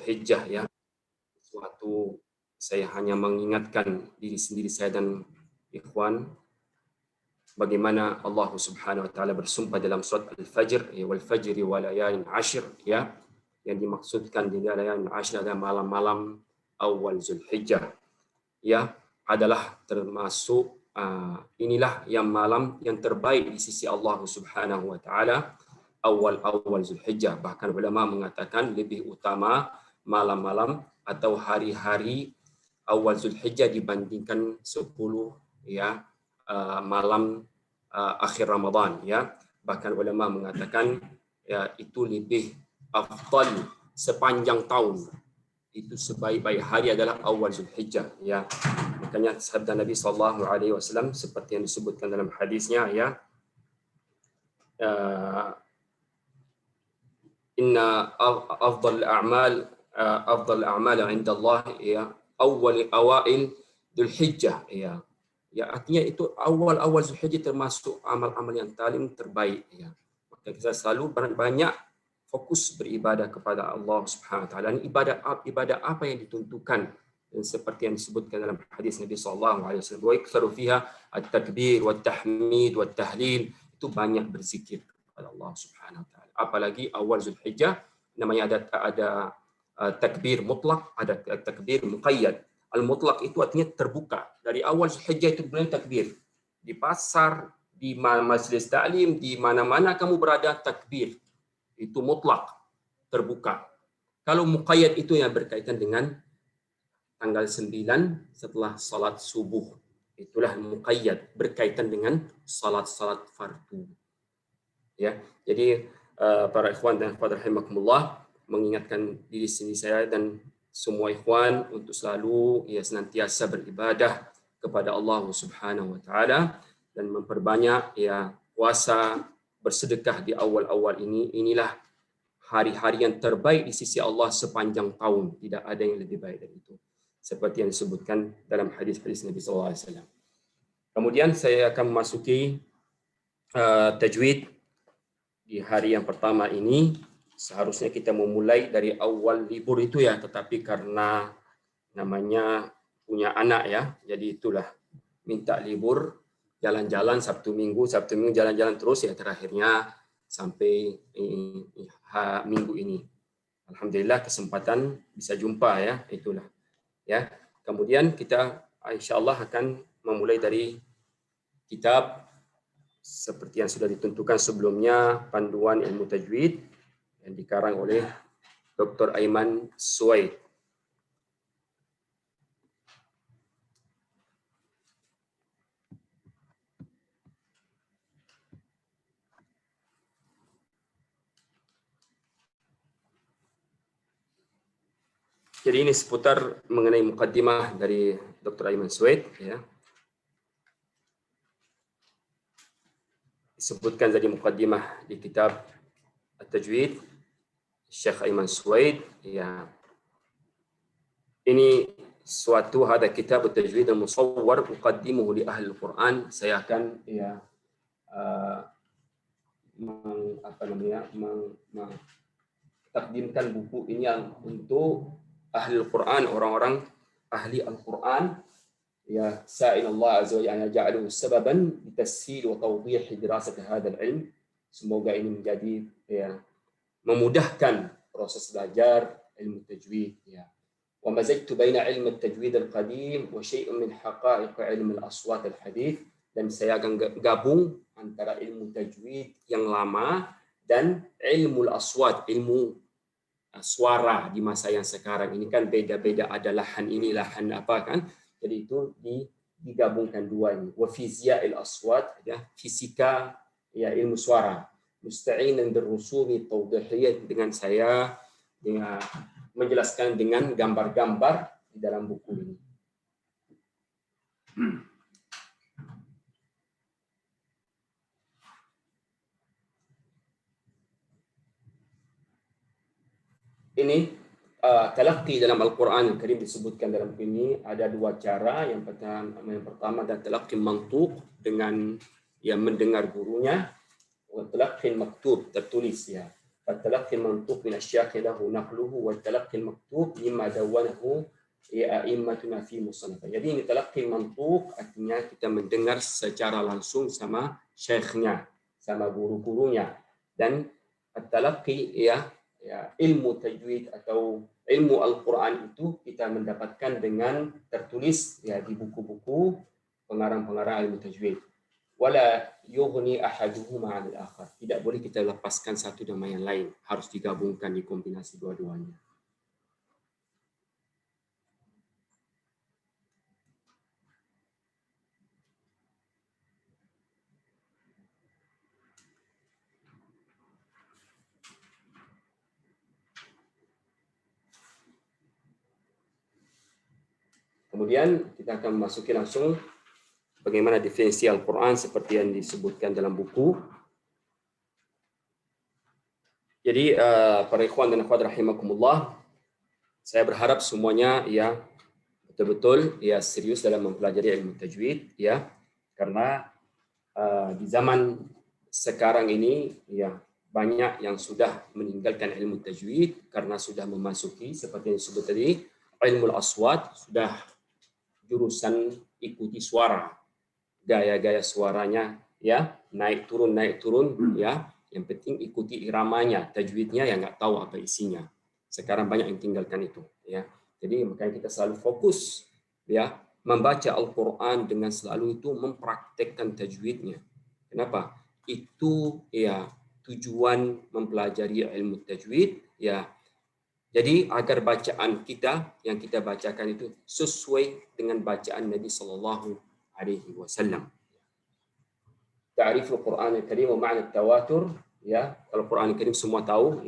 Zulhijjah ya. Suatu saya hanya mengingatkan diri sendiri saya dan ikhwan bagaimana Allah Subhanahu wa taala bersumpah dalam surat Al-Fajr, ya wal fajri wa layalin ashr ya. Yang dimaksudkan di layalin ashr adalah malam-malam awal Zulhijjah ya, adalah termasuk inilah yang malam yang terbaik di sisi Allah Subhanahu wa taala, awal Zulhijjah. Bahkan ulama mengatakan lebih utama malam-malam atau hari-hari awal Zulhijjah dibandingkan 10 ya malam akhir Ramadan ya. Bahkan ulama mengatakan ya itu lebih afdal sepanjang tahun. Itu sebaik-baik hari adalah awal Zulhijjah ya. Makanya sabda Nabi SAW seperti yang disebutkan dalam hadisnya ya, inna afdal a'mal 'inda Allah ya awail Dzulhijjah ya. Ya artinya itu awal Zulhijjah termasuk amal-amal yang paling terbaik ya. Maka kita selalu banyak fokus beribadah kepada Allah Subhanahu wa taala. Ibadah apa yang ditentukan dan seperti yang disebutkan dalam hadis Nabi sallallahu alaihi wasallam, wa iktsaru fiha at-takbir wa tahmid wa tahlil, itu banyak berzikir kepada Allah Subhanahu wa taala. Apalagi awal Zulhijjah namanya ada takbir mutlak, ada takbir muqayyad. Al-mutlak itu artinya terbuka. Dari awal Zulhijjah itu benar takbir. Di pasar, di majlis ta'lim, di mana-mana kamu berada takbir. Itu mutlak, terbuka. Kalau muqayyad itu yang berkaitan dengan tanggal 9 setelah salat subuh. Itulah muqayyad, berkaitan dengan salat-salat fardu. Ya, jadi para ikhwan dan akhwat rahimakumullah, mengingatkan diri sendiri saya dan semua ikhwan untuk selalu ya senantiasa beribadah kepada Allah Subhanahu wa taala dan memperbanyak ya puasa, bersedekah di awal-awal ini. Inilah hari-hari yang terbaik di sisi Allah sepanjang tahun. Tidak ada yang lebih baik dari itu. Seperti yang disebutkan dalam hadis-hadis Nabi SAW. Kemudian saya akan memasuki tajwid di hari yang pertama ini. Seharusnya kita memulai dari awal libur itu ya, tetapi karena namanya punya anak ya, jadi itulah minta libur, jalan-jalan Sabtu Minggu jalan-jalan terus ya, terakhirnya sampai minggu ini. Alhamdulillah kesempatan bisa jumpa ya, itulah. Ya. Kemudian kita insyaallah akan memulai dari kitab seperti yang sudah ditentukan sebelumnya, Panduan Ilmu Tajwid yang dikarang oleh Dr. Aiman Suwaid. Jadi ini seputar mengenai mukaddimah dari Dr. Aiman Suwaid ya. Disebutkan dari mukaddimah di kitab At-Tajwid Syekh Aiman Suwaid ya. Ini suatu hada kitab At-Tajwid al-Musawwar uqaddimuhu li ahli al-Quran. Saya akan ya takdimkan buku ini untuk ahli Al-Quran, orang-orang ahli Al-Quran ya, sa'il Allah azza wa jalla ja'aluhu sababan litashil wa tawdih dirasat hadzal ilm. Semoga ini menjadi ya memudahkan proses belajar ilmu tajwid ya. Wa mazajtu baina ilmu at-tajwid al-qadim wa syai'un min haqa'iq ilmu al-aswat al-hadith, dan saya akan gabung antara ilmu tajwid yang lama dan ilmu al-aswat, ilmu suara di masa yang sekarang ini kan beda-beda, ada lahan ini lahan apa kan, jadi itu digabungkan dua ini. Wa fizya'il aswat ya, fisika ya ilmu suara, musta'inan birrusumi tawdihiyah, dengan saya dengan menjelaskan dengan gambar-gambar di dalam buku ini. Ini talaqi dalam Al-Quran Al-Karim disebutkan dalam ini ada dua cara. Yang pertama adalah talaqi mantuq dengan yang mendengar gurunya, wa talaqi maktub tertulis ya. فالتلقي المنطوق من الشيخ له نقله والتلقي المكتوب مما دونه a'immatuna fi musannafah. Jadi ini talaqi mantuq artinya kita mendengar secara langsung sama syekhnya, sama guru-gurunya. Dan at-talaqi ilmu tajwid atau ilmu Al-Qur'an itu kita mendapatkan dengan tertulis di buku-buku pengarang-pengarang ilmu tajwid. Wala yughni ahaduhuma 'anil akhar. Tidak boleh kita lepaskan satu dengan yang lain, harus digabungkan, dikombinasi dua-duanya. Kemudian kita akan memasuki langsung bagaimana definisi Al-Quran seperti yang disebutkan dalam buku. Jadi para ikhwan dan akhwat rahimakumullah, saya berharap semuanya betul-betul serius dalam mempelajari ilmu tajwid karena di zaman sekarang ini banyak yang sudah meninggalkan ilmu tajwid karena sudah memasuki seperti yang disebut tadi ilmu al-aswat, sudah jurusan ikuti suara, gaya-gaya suaranya naik turun yang penting ikuti iramanya, tajwidnya nggak tahu apa isinya. Sekarang banyak yang tinggalkan itu jadi makanya kita selalu fokus membaca Al-Quran dengan selalu itu mempraktekkan tajwidnya. Kenapa? Itu tujuan mempelajari ilmu tajwid jadi agar bacaan kita yang kita bacakan itu sesuai dengan bacaan Nabi sallallahu alaihi wasallam. Ta'riful Qur'an al-Karim wa ma'na tawatur kalau Quran al-Karim semua tahu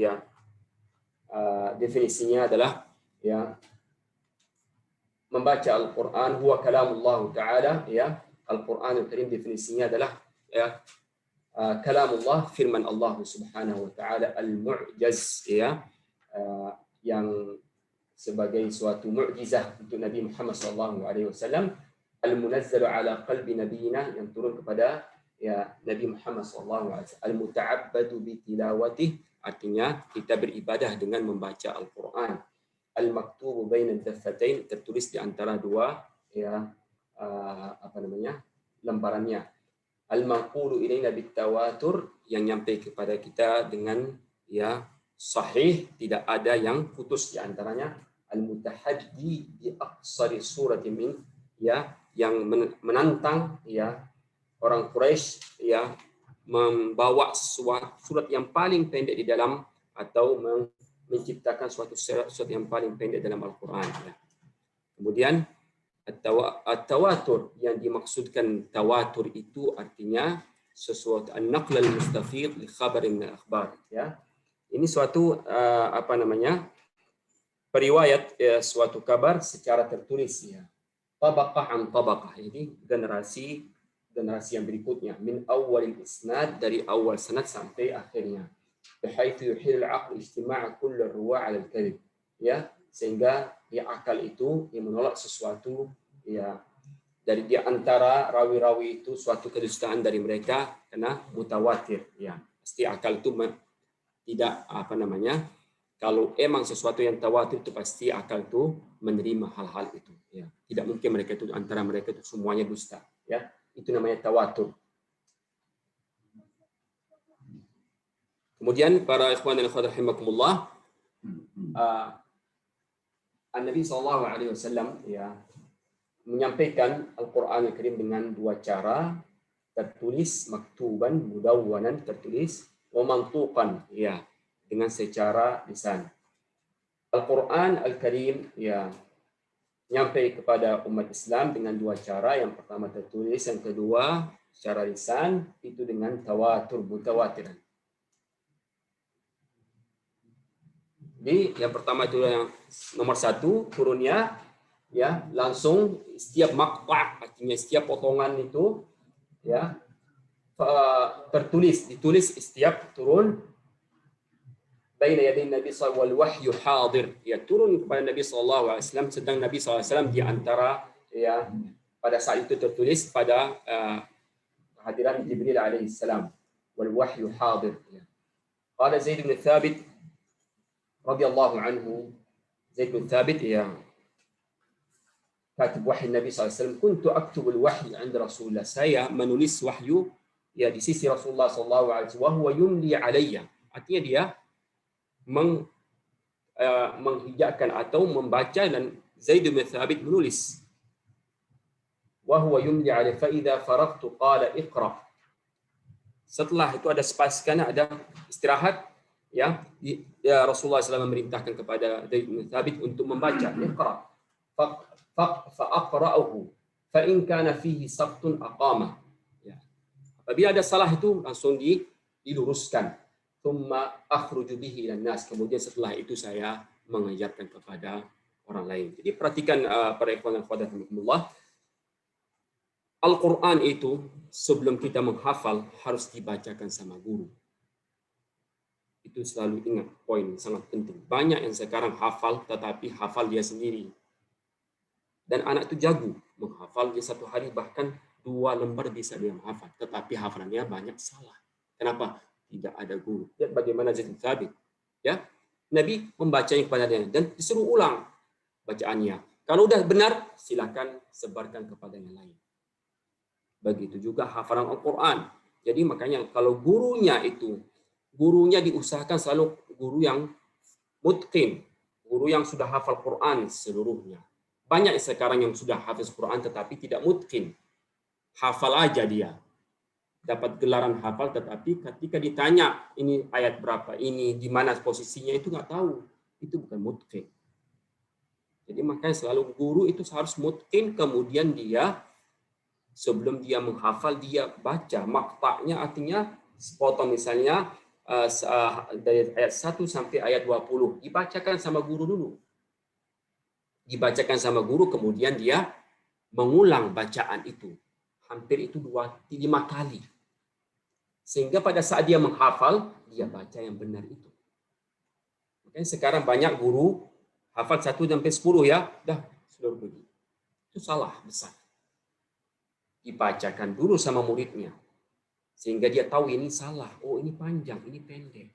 definisinya adalah membaca Al-Quran huwa kalamullah ta'ala Al-Quran al-Karim definisinya adalah kalamullah, firman Allah subhanahu wa ta'ala al-mu'jaz yang sebagai suatu mukjizat untuk Nabi Muhammad SAW, al-munazzalu ala qalbi nabiyina, yang turun kepada Nabi Muhammad SAW, al-muta'abbadu bi tilawatih, artinya kita beribadah dengan membaca Al-Quran, al-maktubu baina ad-daffatain, tertulis di antara dua lembarannya, al-manqulu ilaina bit-tawatur, yang nyampai kepada kita dengan sahih, tidak ada yang putus di antaranya, al-mutahaddi bi aqsari surati min yang menantang orang Quraisy membawa surat yang paling pendek di dalam atau menciptakan suatu yang paling pendek dalam Al-Qur'an. Kemudian at-tawatur, yang dimaksudkan tawatur itu artinya sesuatu an-naql al-mustafid li khabar min al-akhbar Ini suatu periwayat suatu kabar secara tertulis tabaqah an tabaqah, jadi generasi yang berikutnya, min awalil isnad, dari awal sanad sampai akhirnya, bihaitsu yuhil al-aql ijtima' kull ar-ruwa' 'ala al-kadhib sehingga akal itu menolak sesuatu dari di antara rawi-rawi itu suatu kedustaan dari mereka karena mutawatir pasti akal itu tidak kalau emang sesuatu yang tawatir itu pasti akal itu menerima hal-hal itu tidak mungkin mereka itu antara mereka itu semuanya dusta itu namanya tawatur. Kemudian para ikhwan dan akhwat rahimakumullah, Nabi sallallahu alaihi wasallam menyampaikan Al-Qur'an Al-Karim dengan dua cara, tertulis maktuban, mudawwanan tertulis, wa mantuqan dengan secara lisan. Al-Quran Al-Karim nyampai kepada umat Islam dengan dua cara, yang pertama tertulis, yang kedua secara lisan, itu dengan tawatur, mutawatiran. Jadi yang pertama itu yang nomor satu, turunnya langsung setiap maqta', artinya setiap potongan itu ditulis setiap turun baina yaday Nabi sallallahu alaihi wasallam wahyu hadir, turun kepada Nabi sallallahu alaihi wasallam, sedang Nabi sallallahu alaihi wasallam di antara pada saat itu tertulis pada kehadiran Jibril alaihi salam, wal wahyu hadir. Qala Zaid bin Thabit radhiyallahu anhu, Zaid bin Thabit ya katib wahyu Nabi SAW, kuntu aktubul wahyi 'inda Rasulullah. Saya menulis wahyu ya di sisi Rasulullah SAW, wa huwa yumli alayya. Artinya dia menghijakan atau membaca, dan Zaid bin Thabit menulis. Wa huwa yumli alayya fa idza faragtu qala iqra. Setelah itu ada spasikan, ada istirahat, ya Rasulullah SAW memerintahkan kepada Zaid bin Thabit untuk membaca, iqra fa aqra'uhu fa in kana fihi sabtun aqama. Ya. Apabila ada salah itu langsung diluruskan. Thumma akhruju bihi ilan nas. Kemudian setelah itu saya mengajarkan kepada orang lain. Jadi perhatikan para ikhwan dan akhwat rahimakumullah, Al-Quran itu sebelum kita menghafal harus dibacakan sama guru. Itu selalu ingat, poin sangat penting. Banyak yang sekarang hafal tetapi hafal dia sendiri. Dan anak itu jago menghafal, dia satu hari bahkan 2 lembar bisa dia menghafal, tetapi hafalannya banyak salah. Kenapa? Tidak ada guru. Lihat bagaimana Zaid bin Thabit. Ya, Nabi membacanya kepada dia dan disuruh ulang bacaannya. Kalau udah benar, silakan sebarkan kepada yang lain. Begitu juga hafalan Al-Quran. Jadi makanya kalau gurunya diusahakan selalu guru yang mutqin, guru yang sudah hafal Quran seluruhnya. Banyak sekarang yang sudah hafiz Quran tetapi tidak mutqin. Hafal aja dia. Dapat gelaran hafal tetapi ketika ditanya ini ayat berapa, ini di mana posisinya, itu nggak tahu. Itu bukan mutqin. Jadi makanya selalu guru itu harus mutqin, kemudian dia sebelum dia menghafal dia baca maktaknya, artinya sepotong misalnya dari ayat 1 sampai ayat 20 dibacakan sama guru dulu. Dibacakan sama guru, kemudian dia mengulang bacaan itu. Hampir itu 5 kali. Sehingga pada saat dia menghafal, dia baca yang benar itu. Makanya sekarang banyak guru hafal 1 sampai 10 ya, dah seluruh begitu. Itu salah besar. Dibacakan dulu sama muridnya. Sehingga dia tahu ini salah, oh ini panjang, ini pendek.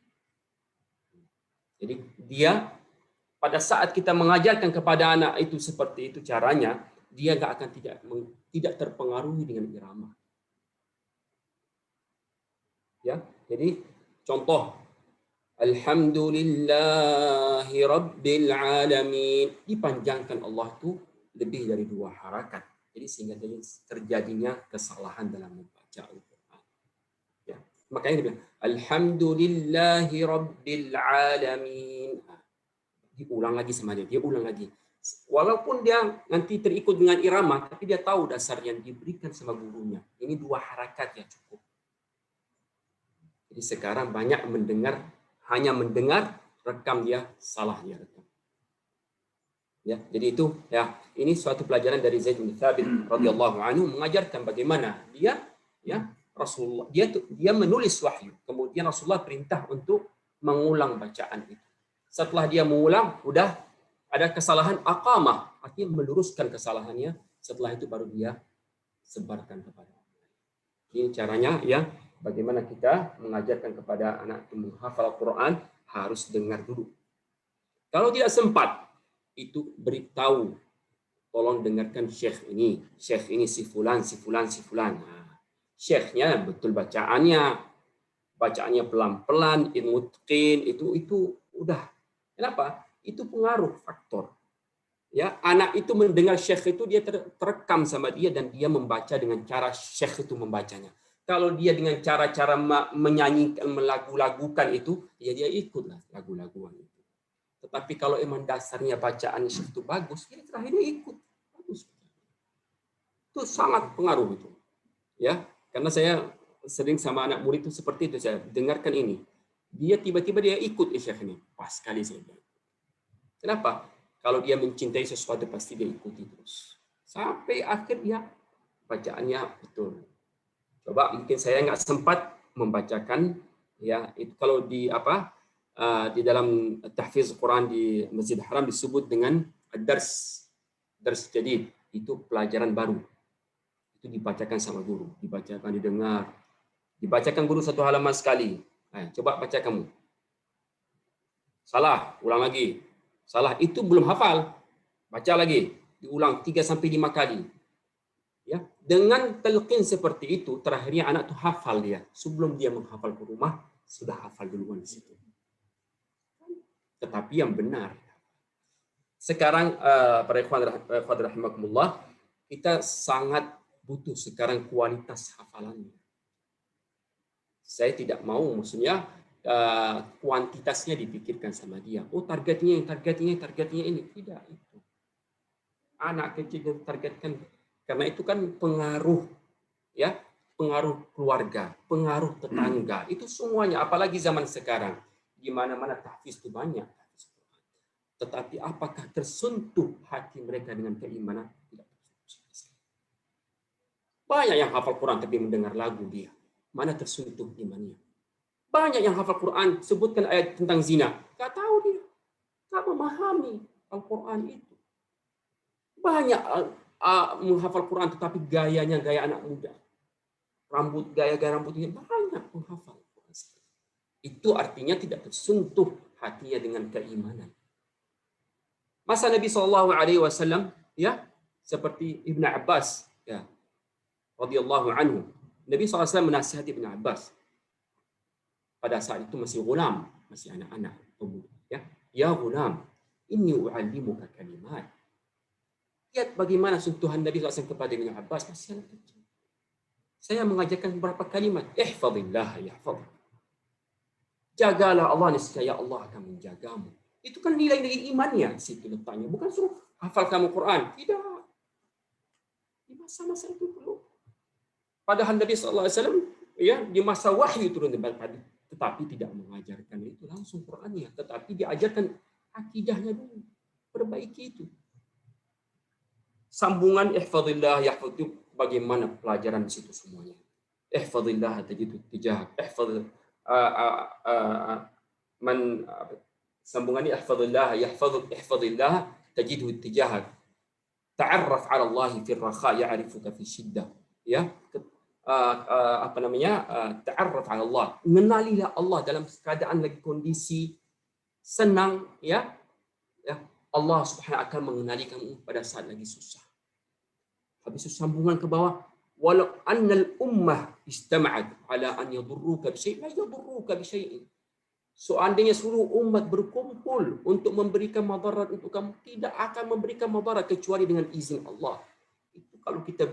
Jadi dia pada saat kita mengajarkan kepada anak itu seperti itu caranya, dia nggak akan tidak terpengaruhi dengan irama. Ya, jadi contoh, Alhamdulillahi Rabbil Alamin, dipanjangkan Allah itu lebih dari 2 harakat. Jadi sehingga terjadinya kesalahan dalam membaca Al-Quran. Ya, makanya dia bilang Alhamdulillahi Rabbil Alamin. Diulang lagi sama dia ulang lagi. Walaupun dia nanti terikut dengan irama, tapi dia tahu dasar yang diberikan sama gurunya. Ini 2 harakat ya cukup. Jadi sekarang banyak hanya mendengar, rekam dia, salah dia rekam. Ya, jadi itu ya, ini suatu pelajaran dari Zaid bin Thabit radhiyallahu anhu mengajarkan bagaimana Rasulullah dia menulis wahyu, kemudian Rasulullah perintah untuk mengulang bacaan itu. Setelah dia mengulang, udah ada kesalahan aqamah, artinya meluruskan kesalahannya. Setelah itu baru dia sebarkan kepada orang lain. Ini caranya ya, bagaimana kita mengajarkan kepada anak itu menghafal Al-Quran, harus dengar dulu. Kalau tidak sempat, itu beritahu, tolong dengarkan syekh ini si fulan. Nah, syekhnya betul bacaannya pelan-pelan, mutqin, itu udah. Kenapa? Itu pengaruh faktor. Ya, anak itu mendengar syekh itu dia terekam sama dia dan dia membaca dengan cara syekh itu membacanya. Kalau dia dengan cara-cara menyanyikan, melagu-lagukan itu, ya dia ikutlah lagu-laguan itu. Tetapi kalau emang dasarnya bacaan syekh itu bagus, ya terakhirnya ikut. Bagus. Itu sangat pengaruh itu. Ya, karena saya sering sama anak murid itu seperti itu, saya dengarkan ini. Dia tiba-tiba dia ikut syekh ini. Pas sekali saya bilang. Kenapa? Kalau dia mencintai sesuatu pasti dia ikuti terus. Sampai akhir dia bacaannya betul. Coba mungkin saya nggak sempat membacakan ya itu kalau di dalam tahfiz Quran di Masjid Haram disebut dengan dars jadid, itu pelajaran baru. Itu dibacakan sama guru, dibacakan, didengar. Dibacakan guru 1 halaman sekali. Nah, coba baca kamu. Salah, ulang lagi. Salah, itu belum hafal. Baca lagi, diulang 3 sampai 5 kali. Ya, dengan telqin seperti itu, terakhirnya anak tuh hafal dia. Sebelum dia menghafal ke rumah, sudah hafal duluan di situ. Tetapi yang benar. Sekarang para ikhwan rahimakumullah, kita sangat butuh sekarang kualitas hafalannya. Saya tidak mau, maksudnya kuantitasnya dipikirkan sama dia. Oh, targetnya ini. Tidak itu. Anak kecil yang targetkan, karena itu kan pengaruh, ya, pengaruh keluarga, pengaruh tetangga, itu semuanya. Apalagi zaman sekarang, di mana-mana tahfiz itu banyak. Tetapi apakah tersentuh hati mereka dengan keimanan? Tidak tersentuh. Banyak yang hafal Quran tapi mendengar lagu dia. Mana tersentuh imannya? Banyak yang hafal Quran, sebutkan ayat tentang zina. Gak tahu dia. Gak memahami Al-Quran itu. Banyak menghafal Quran tetapi gayanya gaya anak muda. Gaya-gaya rambutnya banyak menghafal. Itu artinya tidak tersentuh hatinya dengan keimanan. Masa Nabi Shallallahu Alaihi Wasallam, ya, seperti Ibn Abbas, ya, radhiyallahu anhu. Nabi SAW menasihati Ibn Abbas pada saat itu masih gulam, masih anak-anak, ya gulam, inni u'allimuka kalimat. Lihat bagaimana sentuhan Nabi SAW kepada Ibn Abbas, masih anak kecil. Saya mengajarkan beberapa kalimat. Ihfadillah yahfadh. Jagalah Allah, niscaya Allah akan menjagamu. Itu kan nilai-nilai imannya situ letaknya. Bukan suruh hafal kamu Quran. Tidak. Di masa-masa itu perlu. Padahal Nabi SAW, ya, di masa wahyu turun tadi, tetapi tidak mengajarkan itu langsung Qurannya, tetapi diajarkan akidahnya dulu. Perbaiki itu. Sambungan ihfadillah yahfadh itu bagaimana pelajaran di situ semuanya. Ihfadillah tajidu tijahak. Sambungannya ihfadillah tajidu tijahak. Ta'arraf 'ala Allah fi ar-rakha ya'rifuka fi shiddah. Ya. Ta'arraf 'ala Allah. Mengenalilah Allah dalam keadaan lagi kondisi senang, ya. Ya. Allah Subhanahu akan mengenali kamu pada saat lagi susah. Habis itu sambungan ke bawah, walau annal ummah istama'at ala an yadurruka bi syai', la yadurruka bi syai'in. Seandainya seluruh umat berkumpul untuk memberikan madarat untuk kamu, tidak akan memberikan madarat kecuali dengan izin Allah. Itu kalau kita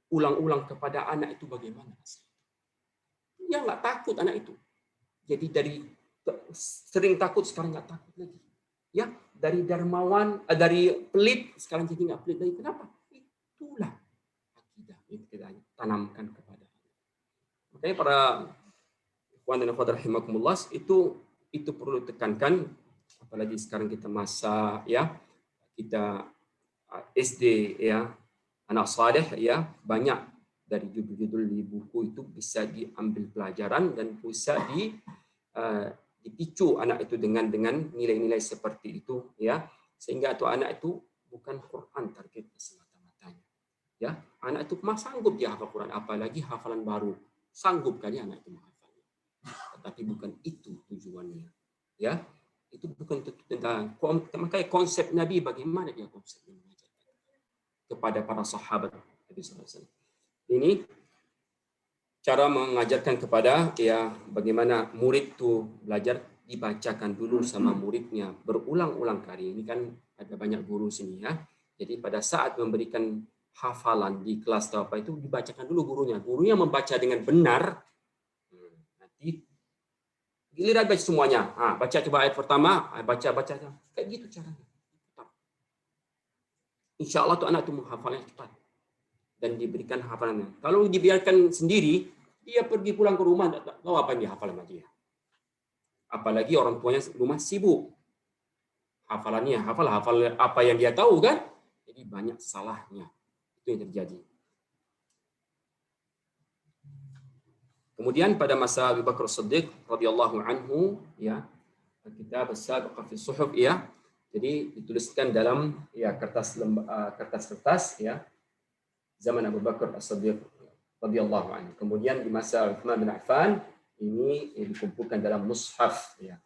ulang-ulang kepada anak itu bagaimana? Dia nggak takut anak itu. Jadi dari sering takut sekarang nggak takut lagi. Ya, dari dermawan, dari pelit sekarang jadi nggak pelit lagi. Kenapa? Itulah akidah yang kita tanamkan kepada anak. Makanya para ikhwan dan akhwat rahimakumullah, itu perlu tekankan, apalagi sekarang kita masa, ya, kita SD, ya, anak saleh, ya, banyak dari judul-judul di buku itu bisa diambil pelajaran dan bisa dipicu anak itu dengan nilai-nilai seperti itu, ya, sehingga itu anak itu bukan Quran targetnya semata-matanya, ya, anak itu sanggup dia hafal Quran, apalagi hafalan baru, sanggup kali anak itu menghafalnya, tetapi bukan itu tujuannya, ya, itu bukan tentang, makanya konsep Nabi, bagaimana dia konsepnya mengajarkan kepada para sahabat Nabi SAW. Ini cara mengajarkan kepada, ya, bagaimana murid tuh belajar, dibacakan dulu sama muridnya berulang-ulang kali. Ini kan ada banyak guru sini, ya. Jadi pada saat memberikan hafalan di kelas atau apa itu dibacakan dulu gurunya. Gurunya membaca dengan benar. Nanti giliran baca semuanya. Baca coba ayat pertama, baca kayak gitu caranya. Insya Allah tuh anak tuh menghafalnya cepat dan diberikan hafalannya. Kalau dibiarkan sendiri, dia pergi pulang ke rumah, tidak tahu apa yang dihafal sama dia. Apalagi orang tuanya rumah sibuk. Hafalannya, hafal apa yang dia tahu, kan? Jadi banyak salahnya. Itu yang terjadi. Kemudian pada masa Abu Bakar Siddiq radhiyallahu anhu, ya, kitab as-sabiqah fi suhuf, ya. Jadi dituliskan dalam, ya, kertas-kertas, ya, zaman Abu Bakar As-Siddiq radhiyallahu anhu. Kemudian di masa Utsman bin Affan ini dikumpulkan dalam mushaf, ya.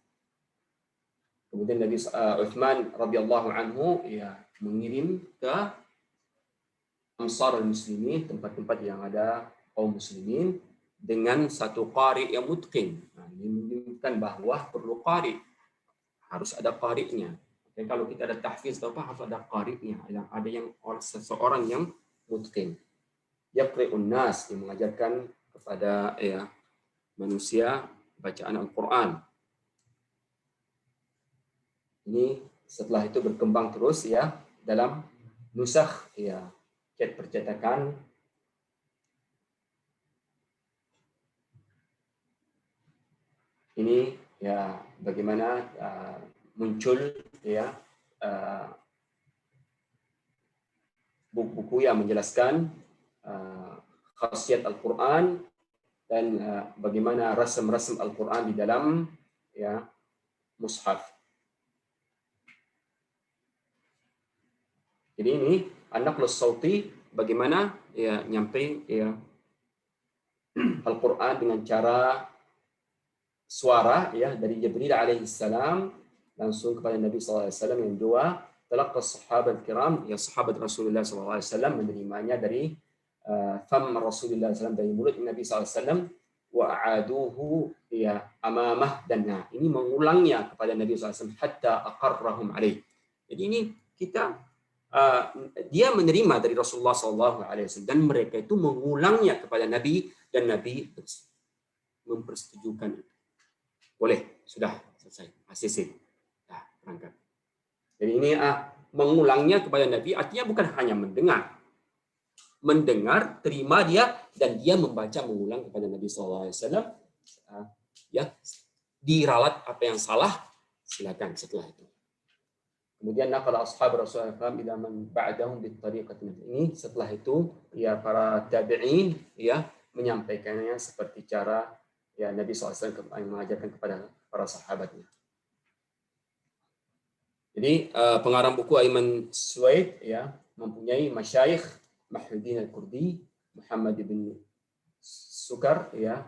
Kemudian Nabi Uthman radhiyallahu anhu ya mengirim ke Ansar al-Muslimin, tempat-tempat yang ada kaum muslimin dengan satu qari yang mutqin. Nah, ini menunjukkan bahwa perlu qari, harus ada qari'nya. Dan kalau kita ada tahfiz atau apa harus ada qari'nya, ada yang seseorang yang mutqin. Yaqri'un nas, yang mengajarkan kepada manusia bacaan Al-Qur'an. Ini setelah itu berkembang terus ya dalam nusakh ya percetakan. Ini ya bagaimana muncul ya buku-buku yang menjelaskan khasiat Al-Qur'an dan bagaimana rasam-rasam Al-Qur'an di dalam ya mushaf. Jadi ini an-naqlus sauti, bagaimana ya nyampe ya Al-Qur'an dengan cara suara ya dari Jibril alaihi salam langsung kepada Nabi sallallahu alaihi wasallam. Yang kedua, talaqqa sahabat kiram, ya sahabat Rasulullah sallallahu alaihi wasallam menerimanya dari fam Rasulullah SAW, dari mulut Nabi sallallahu alaihi wasallam, wa a'aduhu ya amamah, dan ini mengulangnya kepada Nabi sallallahu alaihi wasallam hatta aqarrahum alaih. Jadi ini kita dia menerima dari Rasulullah SAW dan mereka itu mengulangnya kepada Nabi dan Nabi mempersetujukan itu. Boleh, sudah selesai. ACC. Nah, berangkat. Jadi ini mengulangnya kepada Nabi artinya bukan hanya mendengar, terima dia, dan dia membaca mengulang kepada Nabi SAW. Ya, diralat apa yang salah, silakan setelah itu. Kemudian naqala ashab Rasulullah SAW ila man ba'dahum bi tariqatin. Ini setelah itu ya para tabi'in ya menyampaikannya seperti cara ya Nabi SAW mengajarkan kepada para sahabatnya. Jadi pengarang buku Ayman Suwaid ya mempunyai masyayikh Mahmuddin Al-Kurdi, Muhammad bin Sukar ya,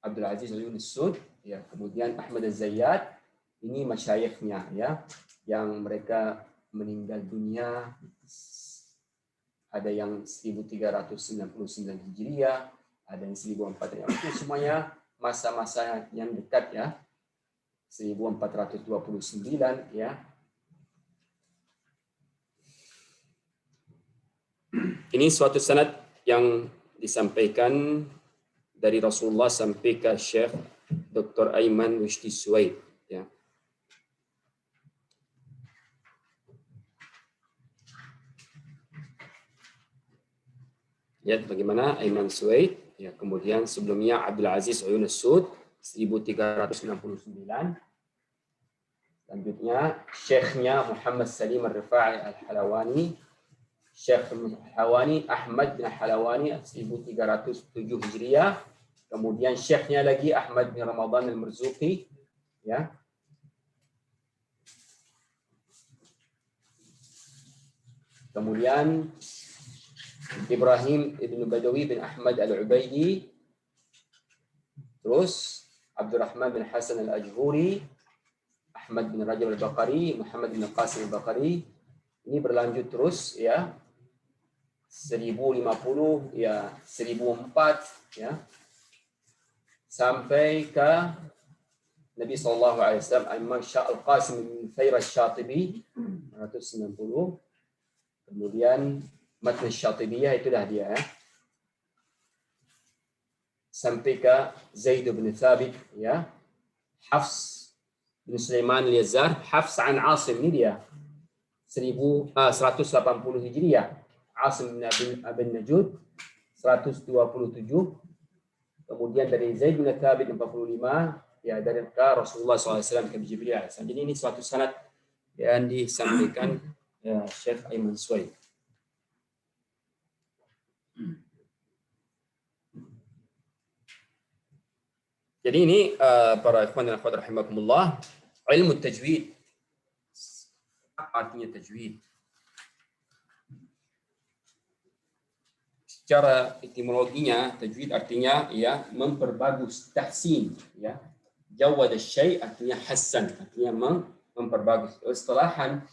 Abdul Aziz Al-Yunus Sud ya, kemudian Ahmad Az-Zayyad. Ini masyayikhnya ya, yang mereka meninggal dunia ada yang 1399 Hijriah, ada yang 1400, itu semuanya masa-masa yang dekat ya, 1429 ya. Ini suatu sanad yang disampaikan dari Rasulullah sampai ke Syekh Dr. Ayman Rushdi Suwaid ya. Ya, bagaimana Ayman Suwaid ya, kemudian sebelumnya Abdul Aziz Al-Yunus Sud 1369. Selanjutnya syekhnya Muhammad Salim Al-Rifa'i Al-Halawani, Syekh Al-Halawani Ahmad bin Al-Halawani 1307 Hijriah. Kemudian syekhnya lagi Ahmad bin Ramadan Al-Marzuqi ya. Kemudian Ibrahim ibn Badawi bin Ahmad Al-Ubaidi, terus Abdurrahman bin Hasan Al-Ajhuri, Ahmad bin Rajab Al-Baqari, Muhammad bin Qasim Al-Baqari. Ini berlanjut terus ya, 1050 ya, 1004 ya, sampai ke Nabi sallallahu alaihi wasallam Imam Al-Qasim bin Fair Al-Syatibi 190. Kemudian Matn Syatibiyah itu dah dia ya. Sampai ke Zaid bin Thabit ya. Hafs bin Sulaiman Al-Yazar, Hafs an Asim, ini dia 180 Hijriah. Asim bin Abin Najud 127. Kemudian dari Zaid bin Thabit 45 ya, dari Rasulullah SAW ke Jibril. Jadi ini suatu sanad yang disampaikan ya Syekh Ayman Suwaid. Jadi ini para ikhwan dan akhwat rahimakumullah, ilmu tajwid. Apa artinya tajwid? Secara etimologinya tajwid artinya ya memperbagus, tahsin ya, Jawad syai' artinya hasan, artinya memperbagus. Istilahan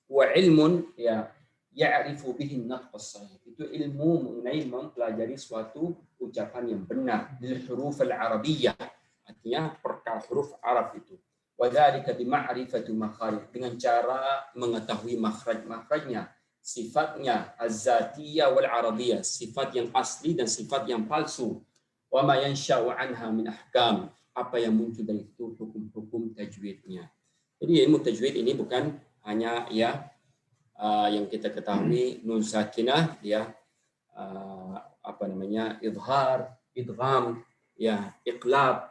wa ilmun ya ya'rifu bihi an-nutq as-sahih. Itu ilmu mengenai mempelajari suatu ucapan yang benar bil huruf al-arabiyyah. Artinya perkara huruf Arab itu. Wa dzalika bi ma'rifati makharij, dengan cara mengetahui makhraj-makhrajnya, sifatnya az-zatiyah wal arabiyyah, sifat yang asli dan sifat yang palsu. Wa ma yansha'u anha min ahkam, apa yang muncul dari itu hukum-hukum tajwidnya. Jadi ilmu tajwid ini bukan hanya yang kita ketahui nun sakinah idhar, idgham, iqlab,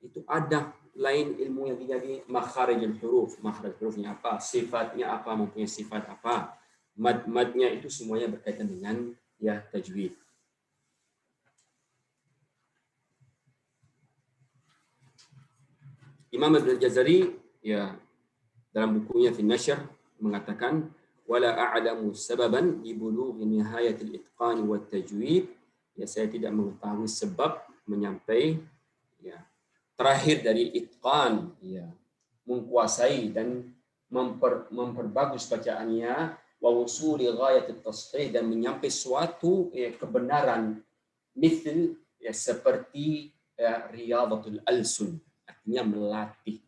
itu ada lain ilmu yang jadi makharijul huruf, makhraj hurufnya apa, sifatnya apa, mempunyai sifat apa, mad-madnya, itu semuanya berkaitan dengan tajwid. Imam Ibn Jazari dalam bukunya Fi Nashr mengatakan wala a'lamu sababan li bulughi nihayatil itqan wat tajwid, saya tidak mengetahui sebab menyampai terakhir dari itqan, menguasai dan memperbagus bacaannya, wa wusuli ghayatit tashih, dan menyampai suatu kebenaran, misal seperti riyadatul alsun, artinya melatih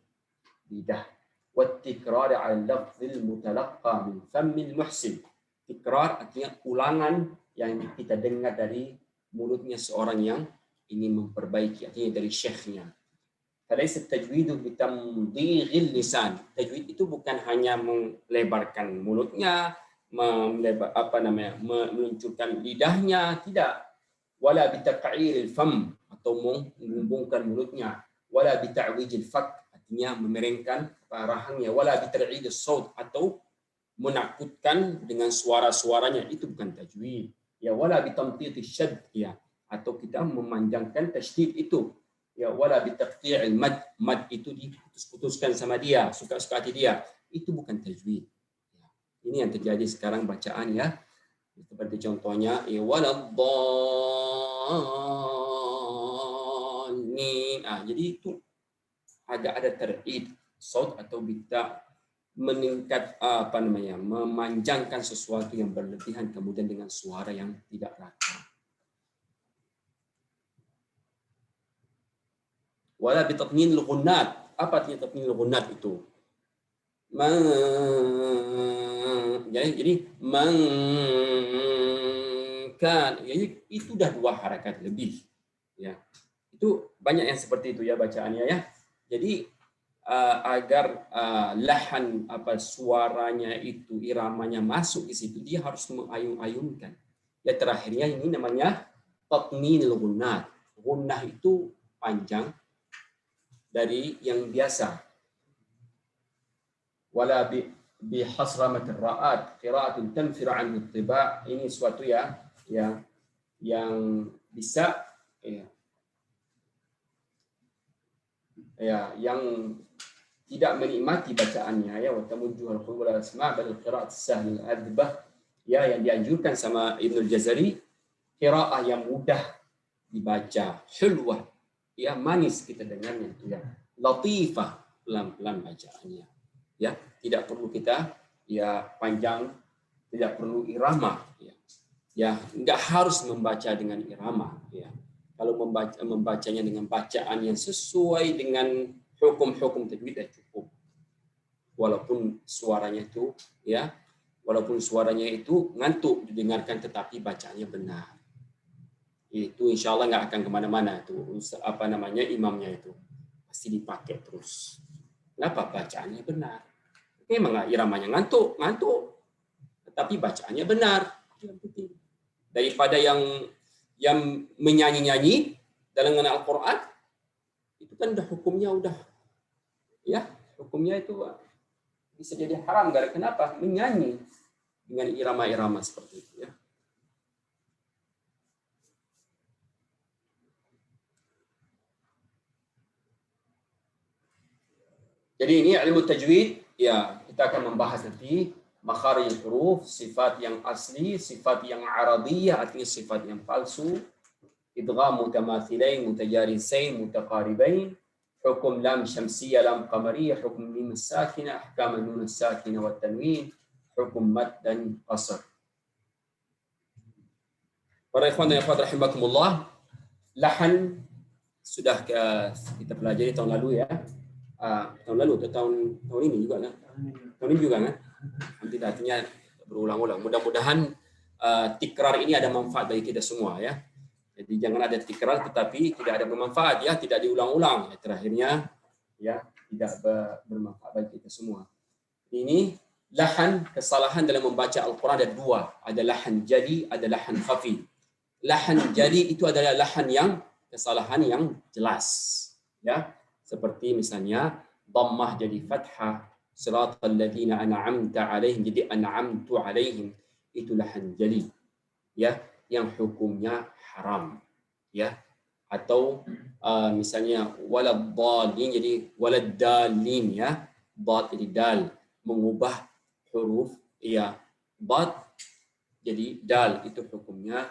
lidah, wat tikrar 'ala lafzil mutalaqqa min fammil muhsin. Tikrar artinya ulangan yang kita dengar dari mulutnya seorang yang ingin memperbaiki, artinya dari syekhnya. Falaysa tajwidu bitamdighil lisan. Tajwid itu bukan hanya melebarkan mulutnya, meluncurkan lidahnya, tidak. Wala bitaq'iril fam, atau mengumbungkan mulutnya. Wala bita'wijil fak, artinya memerengkan rahangnya. Wala bitar'idis saut, atau menakutkan dengan suara-suaranya, itu bukan tajwid. Wala bitamtitis syad, atau kita memanjangkan tasydid itu. Wala bitaqti'il mad itu diputus-putuskan sama dia, suka-suka hati dia, itu bukan tajwid. Ini yang terjadi sekarang bacaan seperti contohnya waladdallin. Jadi itu agak ada ter'id saut atau bita, meningkat memanjangkan sesuatu yang berlebihan kemudian dengan suara yang tidak rata. Wala bitatninil ghunnat. Apa artinya tatninil ghunnat itu? Jadi itu dah 2 harakat lebih. Itu banyak yang seperti itu bacaannya. Jadi agar lahan suaranya itu, iramanya masuk di situ, dia harus mengayun-ayunkan. Terakhirnya ini namanya tatninil ghunnat. Ghunnah itu panjang dari yang biasa. Wala bi hasramatir ra'at qira'atun tanfiru an ittiba'. Ini suatu yang bisa yang tidak menikmati bacaannya, wa tamujjuhul qulub wal asma' bal qira'at sahl al-adbah, yang dianjurkan sama Ibnu Jazari, qiraah yang mudah dibaca, hulwah, manis kita dengarnya itu, latifah, pelan-pelan bacaannya, tidak perlu kita panjang, tidak perlu irama, enggak harus membaca dengan irama, kalau membacanya dengan bacaan yang sesuai dengan hukum-hukum tajwid cukup, walaupun suaranya itu ngantuk didengarkan, tetapi bacaannya benar. Itu insya Allah nggak akan kemana-mana tuh imamnya itu pasti dipakai terus. Kenapa? Bacaannya benar. Memang iramanya ngantuk, tetapi bacaannya benar. Daripada yang menyanyi-nyanyi dalam Al-Quran, itu kan hukumnya itu bisa jadi haram. Kenapa? Menyanyi dengan irama-irama seperti itu, Jadi ini ilmu tajwid, kita akan membahas nanti makharijul huruf, sifat yang asli, sifat yang arabiyah, artinya sifat yang palsu, idgham mutamathilain, mutajalisain, mutaqaribain, hukum lam syamsiyah, lam qamariyah, hukum mim sakinah, ahkam nun sakinah wa tanwin, hukum mad dan qasr. Para ikhwan dan akhwat rahimakumullah, lahan sudah kita pelajari tahun lalu ya. Tahun lalu atau tahun ini juga kan? Tahun ini juga kan? Nanti artinya berulang-ulang. Mudah-mudahan tikrar ini ada manfaat bagi kita semua ya. Jadi jangan ada tikrar tetapi tidak ada bermanfaat ya, tidak diulang-ulang. Ya, terakhirnya ya tidak bermanfaat bagi kita semua. Ini lahan kesalahan dalam membaca Al-Quran ada dua, ada lahan jali, ada lahan khafi. Lahan jali itu adalah lahan yang kesalahan yang jelas ya, seperti misalnya dhammah jadi fathah, siratal ladzina an'amta alaihim jadi an'amtu alaihim, itu lahan jali ya, yang hukumnya haram ya. Atau misalnya waladdallin jadi waladdallin ya, dad jadi dal, mengubah huruf ya dad jadi dal, itu hukumnya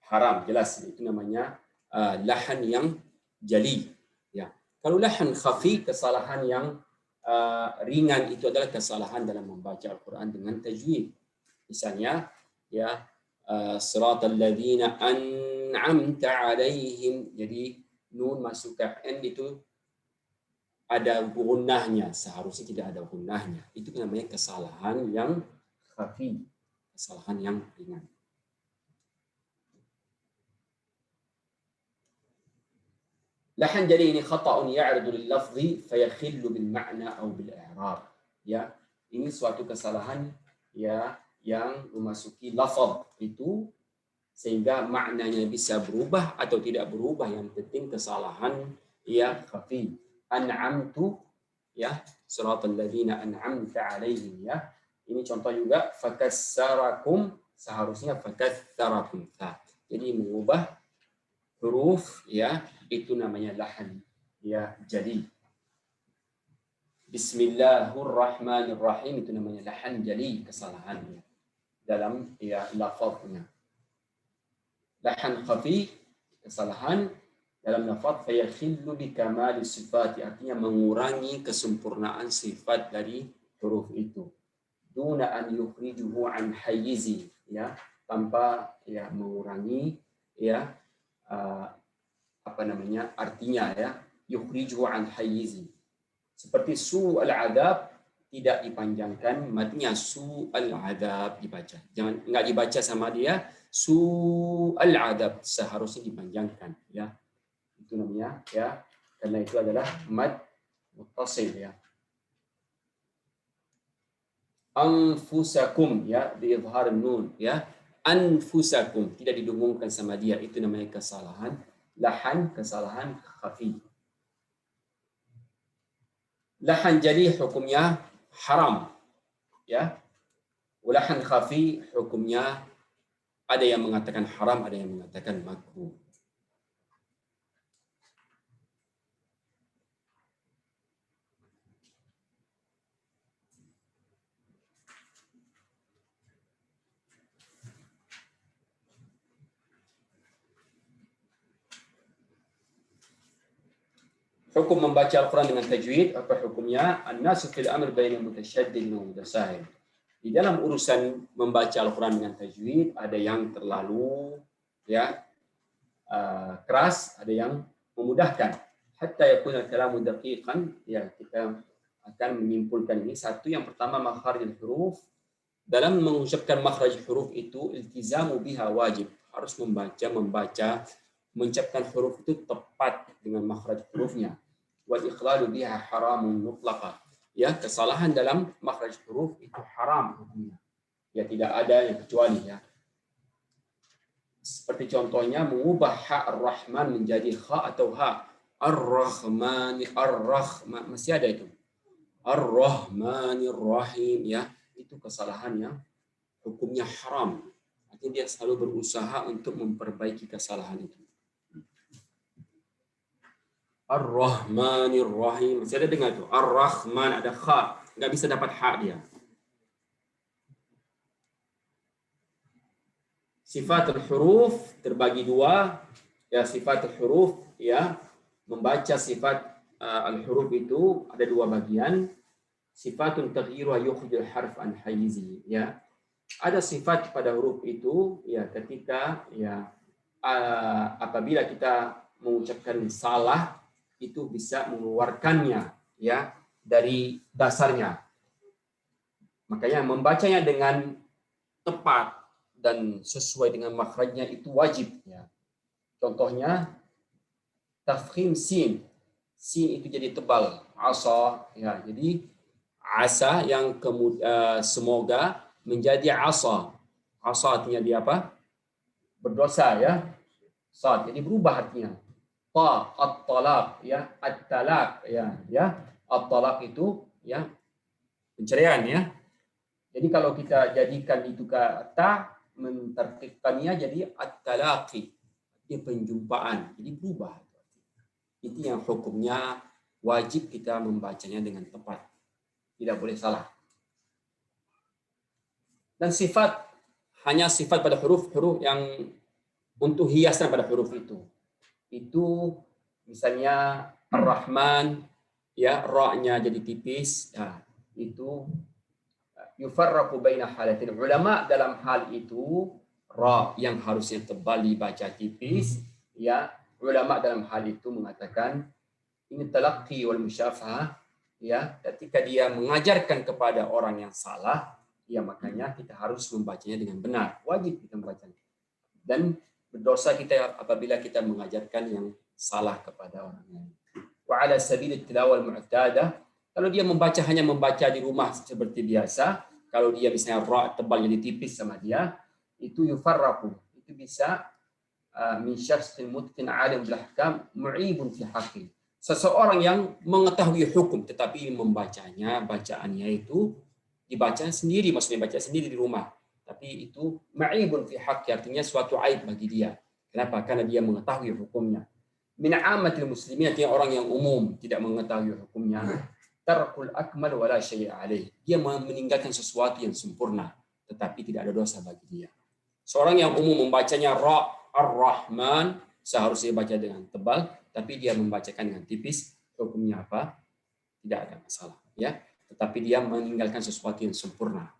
haram jelas, itu namanya lahan yang jali ya. Kalau lahan khafi, kesalahan yang ringan, itu adalah kesalahan dalam membaca Al-Quran dengan tajwid. Misalnya ya siratal ladzina an'amta alaihim, jadi nun masuk ke n itu ada gunnahnya, seharusnya tidak ada gunnahnya. Itu namanya kesalahan yang khafi, kesalahan yang ringan. Lahan jadi ini khata'un ya'ridu lil lafzi fayakhillu bil ma'na atau bil i'rab ya. Ini suatu kesalahan ya yang memasuki lafaz itu sehingga maknanya bisa berubah atau tidak berubah, yang penting kesalahan ya khafi. An'amtu ya, siratal ladzina an'amta alaihim ya. Ini contoh juga fakassarakum, seharusnya fakassarakum. Jadi mengubah huruf ya, itu namanya lahan ya jali. Bismillahirrahmanirrahim, itu namanya lahan jali, kesalahannya dalam ya lafaznya. Lahan khafi, kesalahan dalam lafaz, fayakhillu bikamali sifati, artinya mengurangi kesempurnaan sifat dari huruf itu. Duna an yukhrijuhu an hayyizi ya, tanpa ya mengurangi ya artinya ya, yukhrijuhu an hayyizi. Seperti su'al adab tidak dipanjangkan, matinya su'al adab dibaca. Jangan, enggak dibaca sama dia su'al adab, seharusnya dipanjangkan ya. Itu namanya ya, karena itu adalah mad muttasil ya. Anfusakum ya, diizhar nun ya. Anfusakum tidak didengungkan sama dia, itu namanya kesalahan lahan, kesalahan khafi. Lahan jali hukumnya haram ya. Lahan khafi hukumnya ada yang mengatakan haram, ada yang mengatakan makruh. Hukum membaca Al-Quran dengan tajwid, apa hukumnya? An-nasu fil amr baina mutasyaddid wa mutasahil. Di dalam urusan membaca Al-Quran dengan tajwid, ada yang terlalu ya keras, ada yang memudahkan. Hatta yakuna kalamu daqiqan, ya kita akan menyimpulkan ini. Satu, yang pertama makharijul huruf. Dalam mengucapkan makhraj huruf itu, iltizamu biha wajib. Harus mengucapkan huruf itu tepat dengan makhraj hurufnya. Wal ikhlalu biha haramun mutlaqa. Ya, kesalahan dalam makhraj huruf itu haram hukumnya. Ya, tidak ada yang kecuali ya. Seperti contohnya mengubah ha ar-Rahman menjadi kha atau ha. Ar-Rahman, ar-Rahman, masih ada itu. Ar-Rahmanir Rahim ya. Itu kesalahan yang hukumnya haram. Artinya dia selalu berusaha untuk memperbaiki kesalahan itu. Ar-Rahmanir Rahim. Masih ada dengar tu? Ar-Rahman ada kha, enggak bisa dapat ha dia. Sifat al-huruf terbagi dua. ya sifat huruf ya, membaca sifat al-huruf itu ada dua bagian. Sifatun taghyiruha yukhrijul harf an hayyizi ya. Ada sifat pada huruf itu ya ketika ya apabila kita mengucapkan salah itu bisa mengeluarkannya ya dari dasarnya. Makanya membacanya dengan tepat dan sesuai dengan makhrajnya itu wajib ya. Contohnya tafkhim sin. Sin itu jadi tebal, asa ya. Jadi asa yang semoga menjadi asa. Asa artinya dia apa? Berdosa ya. Sad. Jadi berubah artinya. Ta at-talaq ya, at-talaq ya. At-talaq itu ya pencerian ya. Jadi kalau kita jadikan itu kata mentertibkannya jadi at-talaqi. Dia penjumpaan. Jadi berubah. Itu yang hukumnya wajib kita membacanya dengan tepat. Tidak boleh salah. Dan hanya sifat pada huruf-huruf yang untuk hiasan pada huruf itu. Itu misalnya Ar-Rahman, ya ra-nya jadi tipis, ya, itu yufarraqu baina halatin. Ulama dalam hal itu ra yang harusnya tebal dibaca tipis, ya, ulama dalam hal itu mengatakan ini talaqqi wal musyafahah. Ya, ketika dia mengajarkan kepada orang yang salah, ya makanya kita harus membacanya dengan benar. Wajib kita membacanya. Dan berdosa kita apabila kita mengajarkan yang salah kepada orang lain. Wa ala sabil tilawah al-mu'tadah, kalau dia hanya membaca di rumah seperti biasa, kalau dia misalnya ra tebal jadi tipis sama dia, itu yufarraqu. Itu bisa min syakhsin mutqin 'alim bil ahkam mu'ibun fi haqqi. Seseorang yang mengetahui hukum tetapi membacanya, bacaannya itu dibaca sendiri, maksudnya baca sendiri di rumah. Tapi itu ma'ibun fi haqqi, artinya suatu aib bagi dia. Kenapa? Karena dia mengetahui hukumnya. Min 'ammatil muslimin, artinya orang yang umum tidak mengetahui hukumnya. Tarkul akmal wala syai'a alaih. Dia meninggalkan sesuatu yang sempurna tetapi tidak ada dosa bagi dia. Seorang yang umum membacanya ra ar-rahman seharusnya baca dengan tebal, tapi dia membacakan dengan tipis, hukumnya apa? Tidak ada masalah, ya. Tetapi dia meninggalkan sesuatu yang sempurna.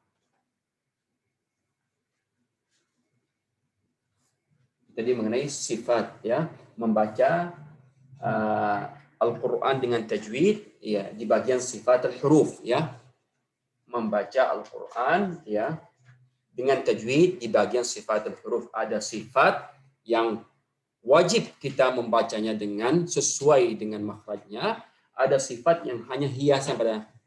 Jadi mengenai sifat, ya, membaca Al-Quran dengan tajwid, ya, di bagian sifat al-huruf, ya, membaca Al-Quran, ya, dengan tajwid di bagian sifat al-huruf. Ada sifat yang wajib kita membacanya dengan sesuai dengan makhrajnya. Ada sifat yang hanya hiasan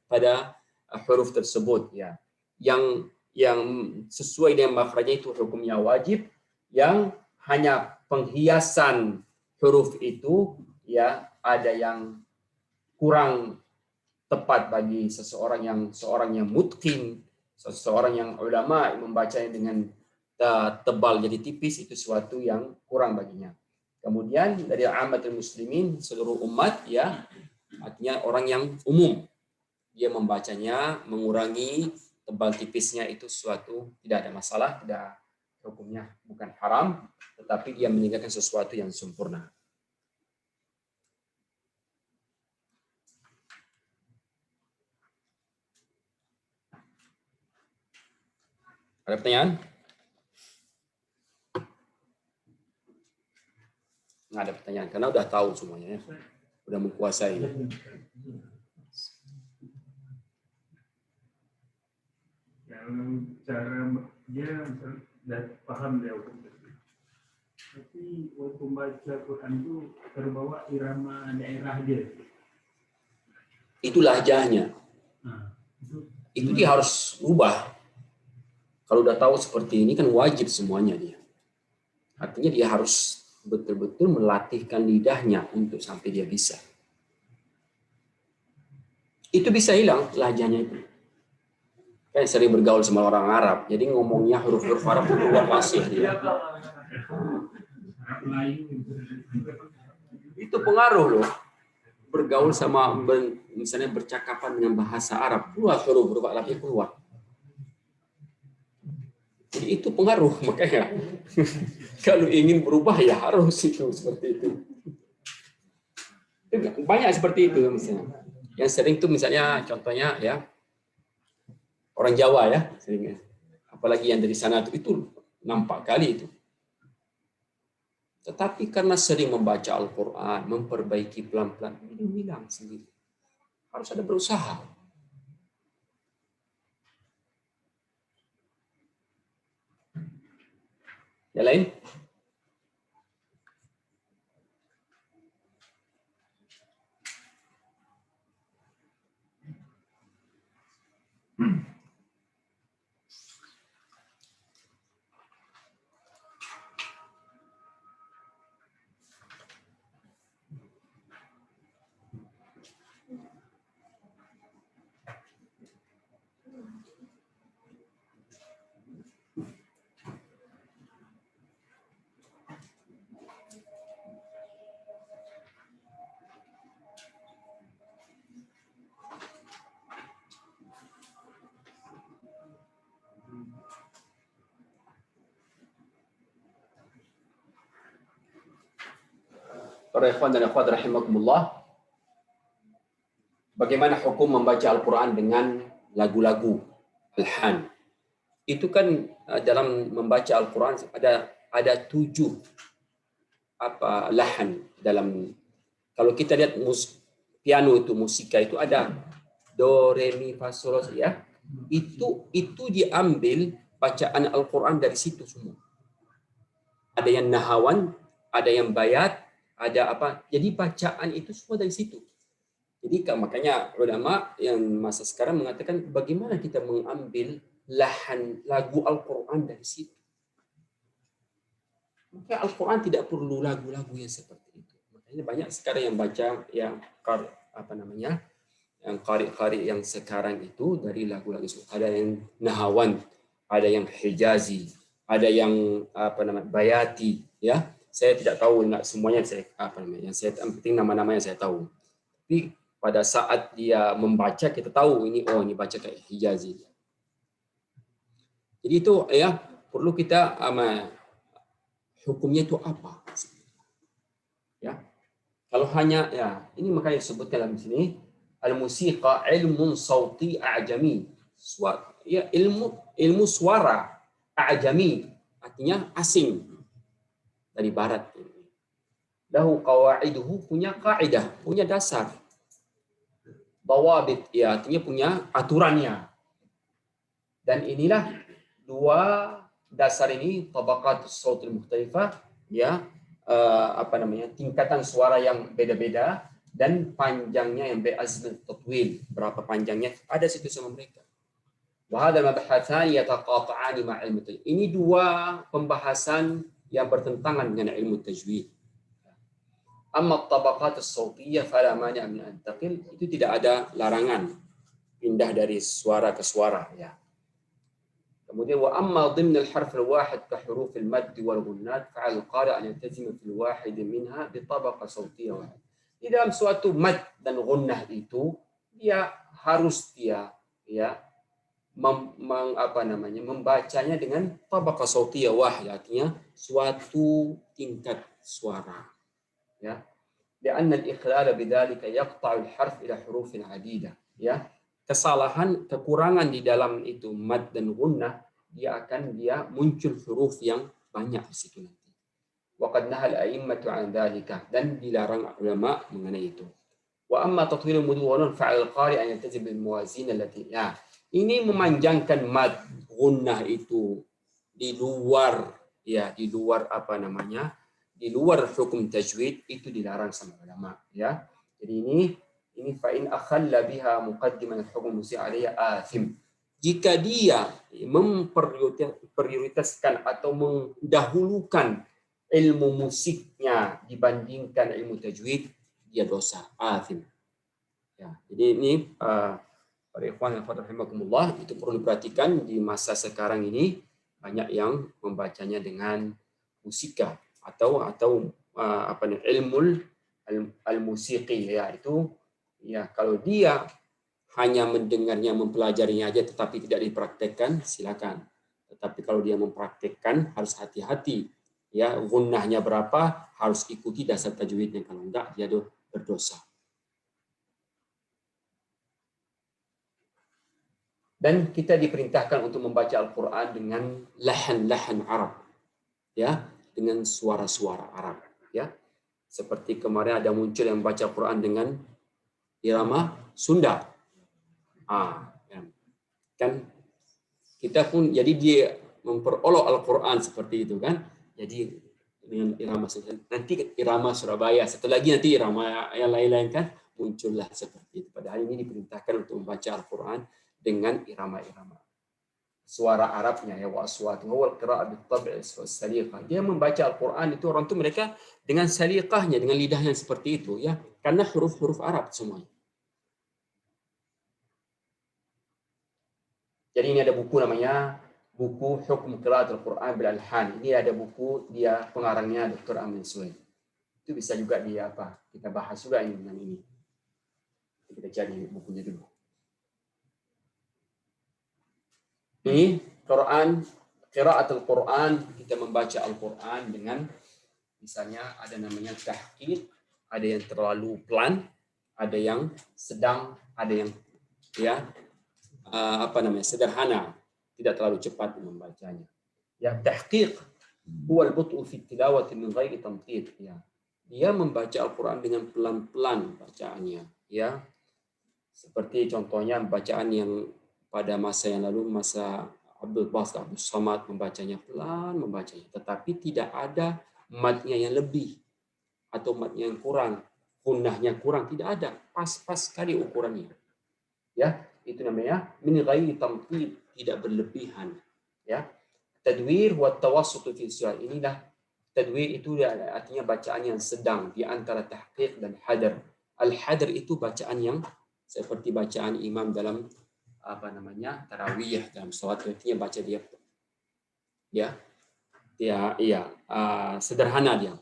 pada huruf tersebut, ya. Yang sesuai dengan makhrajnya itu hukumnya wajib. Yang hanya penghiasan huruf itu, ya, ada yang kurang tepat bagi seorang yang mutqin, seseorang yang ulama membacanya dengan tebal jadi tipis, itu sesuatu yang kurang baginya. Kemudian dari ammatul muslimin, seluruh umat, ya, artinya orang yang umum, dia membacanya mengurangi tebal tipisnya, itu sesuatu tidak ada masalah, tidak, hukumnya bukan haram, tetapi dia meninggalkan sesuatu yang sempurna. Ada pertanyaan? Nggak ada pertanyaan, karena udah tahu semuanya, ya. Udah menguasai. Yang cara dia sudah paham dia hukum tersebut. Tapi waktu membaca Quran itu terbawa irama daerah dia. Itu lahjahnya. Itu dia harus ubah. Kalau udah tahu seperti ini kan wajib semuanya dia. Artinya dia harus betul-betul melatihkan lidahnya untuk sampai dia bisa. Itu bisa hilang lahjahnya itu. Kayak sering bergaul sama orang Arab, jadi ngomongnya huruf-huruf Arab itu keluar fasih dia. Itu pengaruh loh. Bergaul sama misalnya bercakapan dengan bahasa Arab, keluar huruf-huruf Arabnya keluar. Jadi itu pengaruh, makanya kalau ingin berubah ya harus itu seperti itu. Banyak seperti itu misalnya. Yang sering tuh misalnya contohnya ya orang Jawa ya seringnya. Apalagi yang dari sana itu nampak kali itu. Tetapi karena sering membaca Al-Quran, memperbaiki pelan-pelan, ini hilang sendiri. Harus ada berusaha. Yang lain? Para ikhwan dan akhwat rahimakumullah, bagaimana hukum membaca Al-Quran dengan lagu-lagu alhan? Itu kan dalam membaca Al-Quran ada 7 lahan dalam. Kalau kita lihat piano itu musika itu ada do re mi fa sol ya. Itu diambil bacaan Al-Quran dari situ semua. Ada yang nahawan, ada yang bayat, ada apa. Jadi bacaan itu semua dari situ. Jadi makanya ulama yang masa sekarang mengatakan bagaimana kita mengambil lahan lagu Al-Quran dari situ. Maka Al-Quran tidak perlu lagu-lagu yang seperti itu. Makanya banyak sekarang yang baca yang yang qari yang sekarang itu dari lagu-lagu itu. Ada yang nahawan, ada yang hijazi, ada yang bayati, ya. Saya tidak tahu semuanya yang saya penting nama-nama yang saya tahu. Tapi pada saat dia membaca kita tahu ini baca kayak hijazi. Jadi itu ya perlu kita hukumnya itu apa? Ya. Kalau hanya ya ini makanya disebutkan dalam sini al-musiqa ilmun sauti a'jami. Ya ilmu suara a'jami artinya asing dari barat. Lahu qawaiduhu punya kaidah, punya dasar. Dawabit ya artinya punya aturannya. Dan inilah 2 dasar ini tabaqatus sautil mukhtalifah ya tingkatan suara yang beda-beda dan panjangnya yang bi'azm tatwil, berapa panjangnya ada situ sama mereka. Wa hadzal mabahatsan yataqata'ani ma'ilmu tajwid. Ini 2 pembahasan yang bertentangan dengan ilmu tajwid. Amma tabaqatus sautiyah fala mani' min an taqil, itu tidak ada larangan pindah dari suara ke suara ya. Kemudian wa amma dhimn al-harf al-wahid ka huruf al-madd wal ghunnat fa al-qari' an yaltazim fi al-wahid minha bi tabaqa sautiyah wahid. Di dalam suatu mad dan ghunnah itu dia harus membacanya dengan tabaqa sautiyah wahid, artinya suatu tingkat suara. Ya. Lianna al-ikhlal bidzalika yaqta'u al-harf ila hurufin 'adidah. Ya. Kesalahan, kekurangan di dalam itu mad dan gunnah, dia muncul huruf yang banyak di situ nanti. Wa qad nahal a'immatu 'an dzalika, dan dilarang ulama mengenai itu. Wa amma tatwil mudawwanun fa'al qari an yaltazim bil mawazin allati ini memanjangkan mad gunnah itu di luar di luar hukum tajwid itu dilarang sama ulama ya. Jadi ini fa in akhalla biha muqaddiman al-hukm musi' alayhi athim. Jika dia memprioritaskan atau mendahulukan ilmu musiknya dibandingkan ilmu tajwid, dia dosa, athim. Ya, jadi ini para ikhwan yang rahimakumullah itu perlu diperhatikan di masa sekarang ini banyak yang membacanya dengan musika atau ilmu al-musiqi yaitu ya kalau dia hanya mendengarnya mempelajarinya aja tetapi tidak dipraktekkan silakan, Tetapi kalau dia mempraktikkan harus hati-hati. Ya, gunnahnya berapa harus ikuti dasar tajwidnya, kalau enggak dia berdosa. Dan kita diperintahkan untuk membaca Al-Qur'an dengan lahan-lahan Arab. Ya, dengan suara-suara Arab, ya. Seperti kemarin ada muncul yang membaca Al-Qur'an dengan irama Sunda. Ya. Kan kita pun jadi dia memperolok Al-Qur'an seperti itu kan. Jadi dengan irama Sunda. Nanti irama Surabaya, satu lagi nanti irama yang lain-lain kan muncullah seperti itu. Padahal ini diperintahkan untuk membaca Al-Qur'an dengan irama-irama. Suara Arabnya ya, wa aswatu wal qira'ah bit-tab' was-saliqah. Dia membaca Al-Qur'an itu orang itu mereka dengan saliqahnya, dengan lidahnya seperti itu ya, karena huruf-huruf Arab semuanya. Jadi ini ada buku namanya buku Hukum Qira'atul Qur'an bil Alhan. Ini ada buku, dia pengarangnya Dr. Amin Suhaib. Itu bisa juga dia kita bahas juga ini dengan ini. Kita cari bukunya dulu. Ini Quran, qiraatul Quran, kita membaca Al-Quran dengan misalnya ada namanya tahqiq, ada yang terlalu pelan, ada yang sedang, ada yang sederhana, tidak terlalu cepat membacanya. Ya, tahqiq huwa al-but'u fi tilawati min ghairi tamtid, ya. Dia membaca Al-Quran dengan pelan-pelan bacaannya, ya. Seperti contohnya bacaan yang pada masa yang lalu, masa Abdul Basit Abdul Samad membacanya pelan, membacanya, tetapi tidak ada matnya yang lebih atau matnya yang kurang, gunnahnya kurang, tidak ada, pas-pas sekali ukurannya. Ya, itu namanya min ghairi tamthil, tidak berlebihan. Ya, tadwir wa tawassut fi surah. Inilah tadwir, itu artinya bacaan yang sedang di antara tahqiq dan hadar. Al-hadar itu bacaan yang seperti bacaan imam dalam tarawih, dalam salat, artinya baca dia sederhana, dia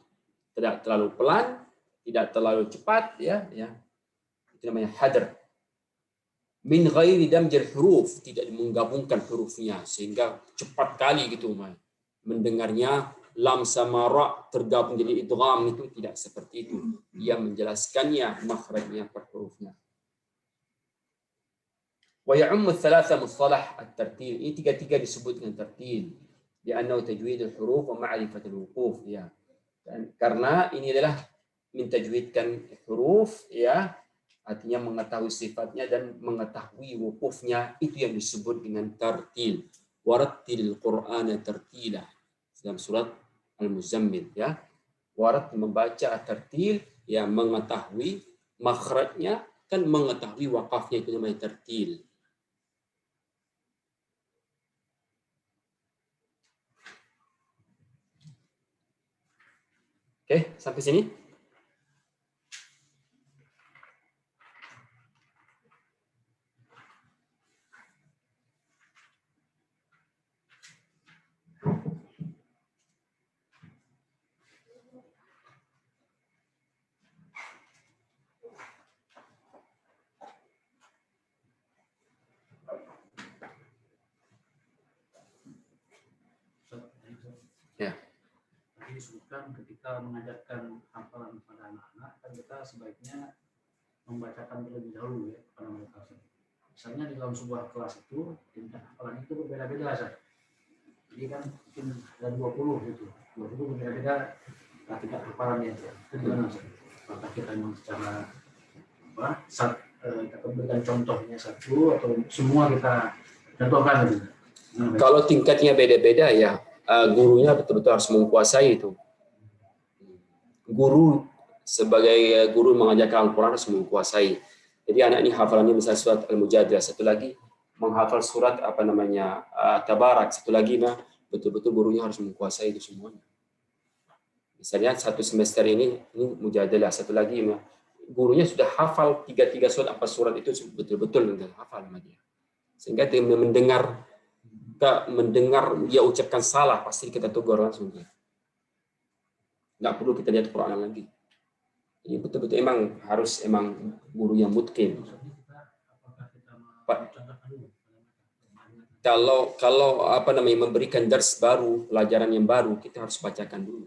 tidak terlalu pelan, tidak terlalu cepat, ya itu namanya hadar. Min ghairi damjil huruf, tidak menggabungkan hurufnya sehingga cepat kali gitu mendengarnya, lam sama ra tergabung jadi idgham, itu tidak seperti itu. Dia menjelaskannya makhrajnya per hurufnya. Wa ya'ummu thalatha mustalah at-tartil. Ini tiga-tiga disebut dengan tartil. Li'annahu tajwidul huruf wa ma'rifatul wuquf, ya. Dan karena ini adalah mentajwidkan huruf, ya, artinya mengetahui sifatnya dan mengetahui wukufnya, itu yang disebut dengan tartil. Warattilil Qur'ana tartila. Dalam surat Al-Muzammil, ya. Warat membaca tartil, ya, mengetahui makhrajnya kan mengetahui wakafnya, itu namanya tartil. Oke, sampai sini. Ya. Disebutkan ketika mengajarkan hafalan kepada anak-anak, kan kita sebaiknya membacakan terlebih dahulu, ya, kepada mereka. Misalnya di dalam sebuah kelas itu tingkat hafalan itu berbeda-beda, jadi kan mungkin ada 20 gitu, 20 berbeda-beda tingkat hafalannya. Itu gimana, apakah kita memang secara kita berikan contohnya satu atau semua kita contohkan gitu? Kalau tingkatnya beda-beda, ya gurunya betul-betul harus menguasai itu. Guru sebagai guru mengajarkan Al-Quran harus menguasai. Jadi anak ini hafalannya misalnya surat Al-Mujadilah, satu lagi menghafal surat Tabarak, satu lagi betul-betul gurunya harus menguasai itu semuanya. Misalnya satu semester ini Mujadilah, satu lagi gurunya sudah hafal 3 surat, apa surat itu betul-betul hafal sama dia. Sehingga dia mendengar dia ucapkan salah, pasti kita tegur langsung dia. Nggak perlu kita lihat Quran lagi. Jadi betul-betul harus guru yang mutqin. kalau apa namanya memberikan dars baru, pelajaran yang baru, kita harus bacakan dulu.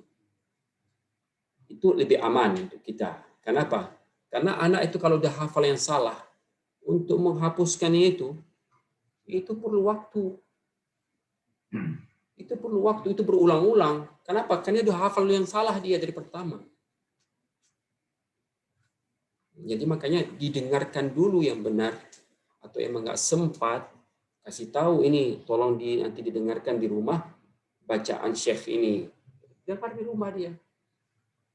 Itu lebih aman untuk kita. Kenapa? Karena anak itu kalau udah hafal yang salah, untuk menghapuskannya itu perlu waktu. Itu perlu waktu, itu berulang-ulang. Kenapa? Karena dia udah hafal yang salah dia dari pertama. Jadi makanya didengarkan dulu yang benar, atau emang nggak sempat, kasih tahu ini, tolong nanti didengarkan di rumah bacaan syekh ini. Dengar di rumah dia.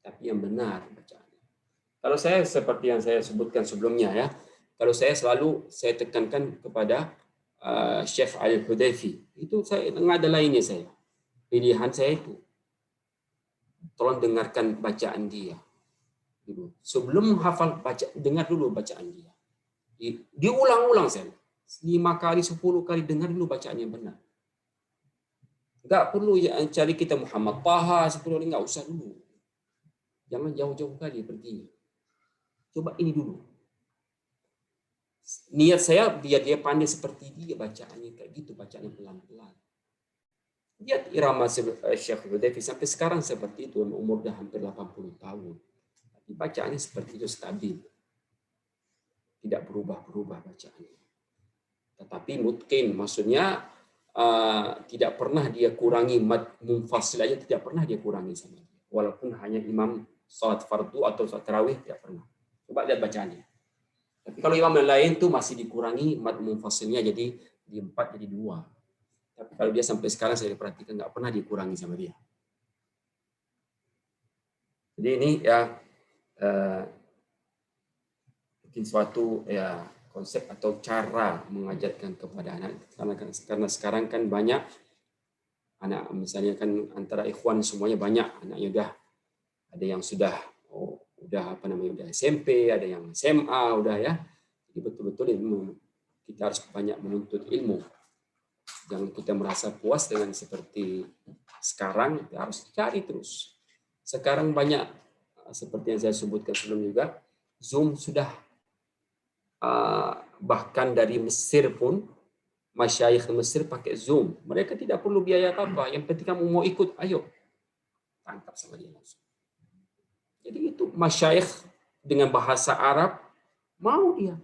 Tapi yang benar bacaannya. Kalau saya seperti yang saya sebutkan sebelumnya ya, kalau saya selalu saya tekankan kepada Syekh Al-Hudayfi. Itu saya nggak ada lainnya saya. Pilihan saya itu. Tolong dengarkan bacaan dia. Sebelum hafal dengar dulu bacaan dia. Diulang-ulang saya. 5 kali, 10 kali dengar dulu bacaan yang benar. Enggak perlu ya cari kita Muhammad Taha 10 kali, enggak usah dulu. Jangan jauh-jauh kali perginya. Coba ini dulu. Niat saya biar dia pandai seperti dia bacaannya kayak gitu, bacaannya pelan-pelan. Lihat irama Syekh Hudayfi sampai sekarang seperti itu, umur udah hampir 80 tahun. Bacaannya seperti itu stabil. Tidak berubah-berubah bacaannya. Tetapi mungkin maksudnya tidak pernah dia kurangi mad munfasil aja, tidak pernah dia kurangi sama dia. Walaupun hanya imam salat fardu atau salat tarawih tidak pernah. Coba lihat bacaannya. Tapi kalau imam yang lain tuh masih dikurangi mad munfasilnya jadi di 4 jadi 2. Tapi kalau dia sampai sekarang saya perhatikan nggak pernah dikurangi sama dia. Jadi ini ya mungkin suatu ya konsep atau cara mengajarkan kepada anak, karena sekarang kan banyak anak, misalnya kan antara ikhwan semuanya banyak anaknya udah ada yang sudah apa namanya udah SMP, ada yang SMA udah ya. Jadi betul-betul kita harus banyak menuntut ilmu. Jangan kita merasa puas dengan seperti sekarang, kita harus cari terus. Sekarang banyak seperti yang saya sebutkan sebelum juga, Zoom sudah bahkan dari Mesir pun masyayikh Mesir pakai Zoom. Mereka tidak perlu biaya apa-apa. Yang penting kamu mau ikut, ayo. Tangkap sama dia langsung. Jadi itu masyayikh dengan bahasa Arab mau dia.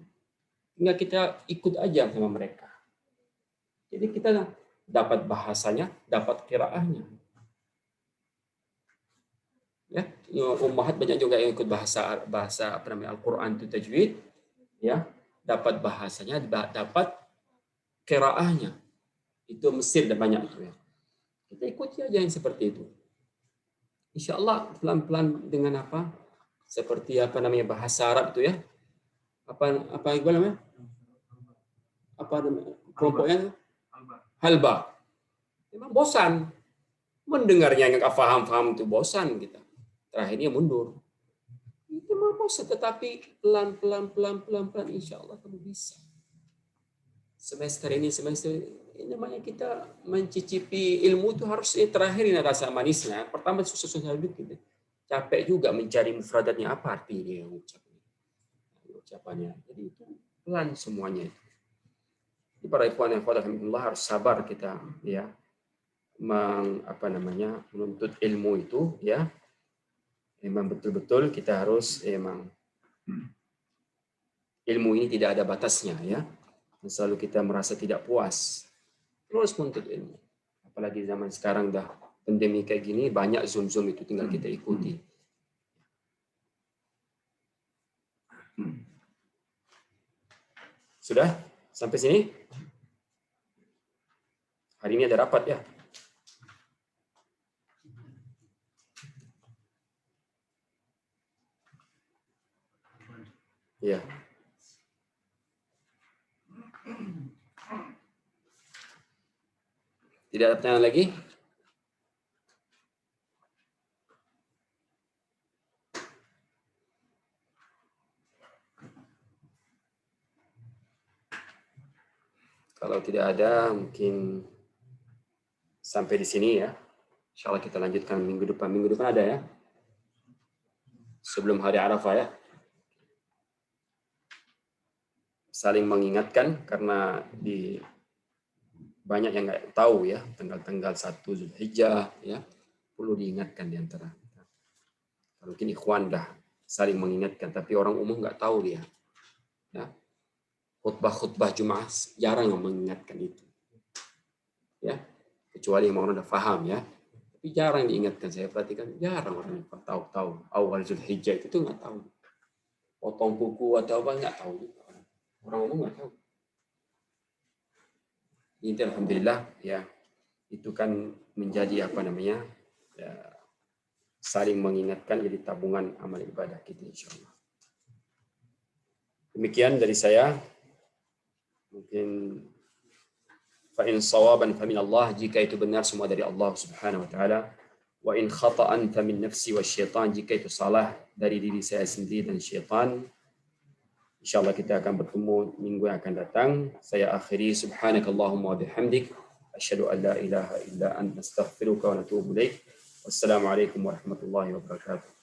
Tinggal kita ikut aja sama mereka. Jadi kita dapat bahasanya, dapat qiraahnya. Ya, ummahat banyak juga yang ikut bahasa apa namanya Al-Qur'an itu tajwid. Ya, dapat bahasanya, dapat qiraahnya. Itu Mesir dan banyak itu ya. Kita ikuti aja yang seperti itu. Insya Allah pelan-pelan dengan apa? Seperti apa namanya bahasa Arab itu ya. Apa namanya? Apa kelompoknya? Halba. Memang bosan. Mendengarnya nggak paham-paham itu bosan kita. Terakhirnya mundur. Itu memang bosan, tetapi pelan-pelan insya Allah kamu bisa. Semester ini namanya kita mencicipi ilmu itu harus terakhir ini rasa manisnya. Pertama susah-susah gitu. Capek juga mencari mufradatnya apa artinya ucapannya. Jadi itu pelan semuanya itu. Jadi para ikhwan yang alhamdulillah harus sabar kita ya menuntut ilmu itu ya. Memang betul-betul kita harus ilmu ini tidak ada batasnya ya. Selalu kita merasa tidak puas. Terus menuntut ilmu. Apalagi zaman sekarang dah pandemi kayak gini, banyak Zoom itu tinggal kita ikuti. Sudah? Sampai sini? Hari ini ada rapat ya? Ya. Tidak ada pertanyaan lagi? Kalau tidak ada, mungkin sampai di sini ya. Insya Allah kita lanjutkan minggu depan. Minggu depan ada ya? Sebelum hari Arafah ya. Saling mengingatkan karena di banyak yang nggak tahu ya tanggal-tanggal 1 Zulhijjah ya, perlu diingatkan di antara kita. Kalau kini ikhwan dah saling mengingatkan, tapi orang umum nggak tahu dia. Ya. Khutbah Jumat jarang mengingatkan itu. Ya, kecuali yang orang udah paham ya. Tapi jarang diingatkan, saya perhatikan jarang orang yang tahu awal Zulhijjah itu nggak tahu. Potong kuku atau apa nggak tahu. Orang umum nggak tahu. Ini alhamdulillah ya, itu kan menjadi apa namanya ya, saling mengingatkan, jadi tabungan amal ibadah kita insyaallah. Demikian dari saya. Mungkin fa in sawaban fa min Allah, jika itu benar semua dari Allah Subhanahu wa taala, wa in khata'an fa min nafsi wasyaitan, jika itu salah dari diri saya sendiri dan syaitan. Insyaallah kita akan bertemu minggu yang akan datang. Saya akhiri subhanakallahumma wa bihamdik asyhadu an la ilaha illa anta astaghfiruka wa atubu ilaik. Wassalamualaikum warahmatullahi wabarakatuh.